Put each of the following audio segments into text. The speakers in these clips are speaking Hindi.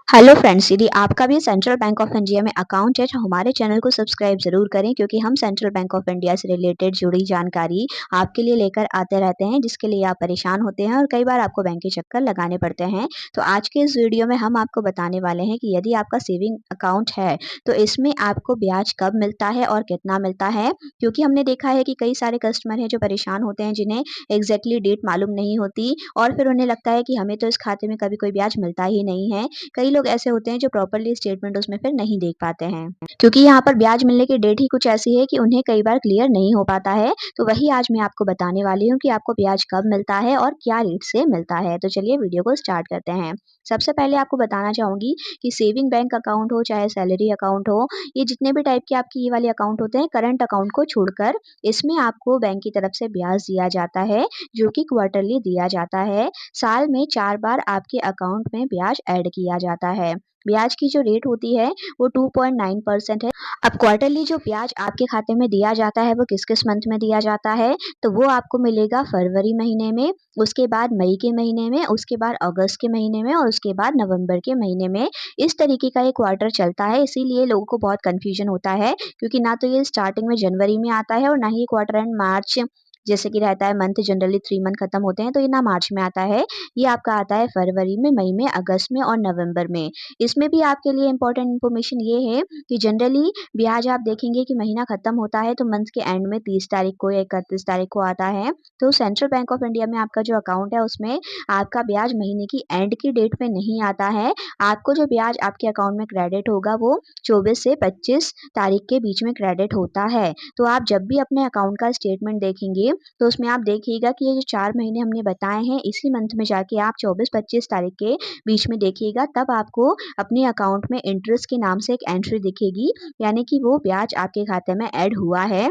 हेलो फ्रेंड्स, यदि आपका भी सेंट्रल बैंक ऑफ इंडिया में अकाउंट है तो हमारे चैनल को सब्सक्राइब ज़रूर करें क्योंकि हम सेंट्रल बैंक ऑफ इंडिया से रिलेटेड जुड़ी जानकारी आपके लिए लेकर आते रहते हैं जिसके लिए आप परेशान होते हैं और कई बार आपको बैंक के चक्कर लगाने पड़ते हैं। तो आज के इस वीडियो में हम आपको बताने वाले हैं कि यदि आपका सेविंग अकाउंट है तो इसमें आपको ब्याज कब मिलता है और कितना मिलता है, क्योंकि हमने देखा है कि कई सारे कस्टमर हैं जो परेशान होते हैं जिन्हें एग्जैक्टली डेट मालूम नहीं होती और फिर उन्हें लगता है कि हमें तो इस खाते में कभी कोई ब्याज मिलता ही नहीं है। कई लोग ऐसे होते हैं जो प्रॉपर्ली स्टेटमेंट उसमें फिर नहीं देख पाते हैं क्योंकि यहाँ पर ब्याज मिलने की डेट ही कुछ ऐसी है कि उन्हें कई बार क्लियर नहीं हो पाता है। तो वही आज मैं आपको बताने वाली हूँ कि आपको ब्याज कब मिलता है और क्या रेट से मिलता है। तो चलिए वीडियो को स्टार्ट करते हैं। सबसे पहले आपको बताना चाहूंगी कि सेविंग बैंक अकाउंट हो चाहे सैलरी अकाउंट हो, ये जितने भी टाइप के आपके ये वाले अकाउंट होते हैं करंट अकाउंट को छोड़कर, इसमें आपको बैंक की तरफ से ब्याज दिया जाता है जो कि क्वार्टरली दिया जाता है। साल में 4 बार आपके अकाउंट में ब्याज ऐड किया जाता है। ब्याज की जो रेट होती है वो 2.9% है। अब क्वार्टरली जो ब्याज आपके खाते में दिया जाता है वो किस-किस मंथ में दिया जाता है, तो वो आपको मिलेगा फरवरी महीने में, उसके बाद मई के महीने में, उसके बाद अगस्त के महीने में और उसके बाद नवंबर के महीने में। इस तरीके का ये क्वार्टर चलता है, इसीलिए लोगों को बहुत कन्फ्यूजन होता है क्योंकि ना तो ये स्टार्टिंग में जनवरी में आता है और ना ही क्वार्टर एंड मार्च जैसे कि रहता है, मंथ जनरली 3 मंथ खत्म होते हैं तो ये ना मार्च में आता है, ये आपका आता है फरवरी में, मई में, अगस्त में और नवंबर में। इसमें भी आपके लिए इम्पोर्टेंट इन्फॉर्मेशन ये है कि जनरली ब्याज आप देखेंगे कि महीना खत्म होता है तो मंथ के एंड में 30 तारीख को या 31 तारीख को आता है। तो सेंट्रल बैंक ऑफ इंडिया में आपका जो अकाउंट है उसमें आपका ब्याज महीने की एंड की डेट पे नहीं आता है। आपको जो ब्याज आपके अकाउंट में क्रेडिट होगा वो 24 से 25 तारीख के बीच में क्रेडिट होता है। तो आप जब भी अपने अकाउंट का स्टेटमेंट देखेंगे तो उसमें आप देखिएगा कि ये जो 4 महीने हमने बताए हैं इसी मंथ में जाके आप 24-25 तारीख के बीच में देखिएगा, तब आपको अपने अकाउंट में इंटरेस्ट के नाम से एक एंट्री दिखेगी, यानी कि वो ब्याज आपके खाते में ऐड हुआ है।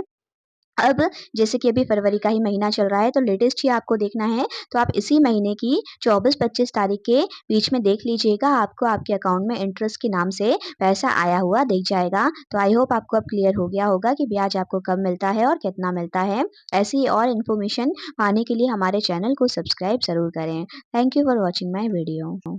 अब जैसे कि अभी फरवरी का ही महीना चल रहा है तो लेटेस्ट ही आपको देखना है, तो आप इसी महीने की 24-25 तारीख के बीच में देख लीजिएगा, आपको आपके अकाउंट में इंटरेस्ट के नाम से पैसा आया हुआ दिख जाएगा। तो आई होप आपको अब क्लियर हो गया होगा कि ब्याज आपको कब मिलता है और कितना मिलता है। ऐसी ही और इन्फॉर्मेशन पाने के लिए हमारे चैनल को सब्सक्राइब ज़रूर करें। Thank you for watching my video.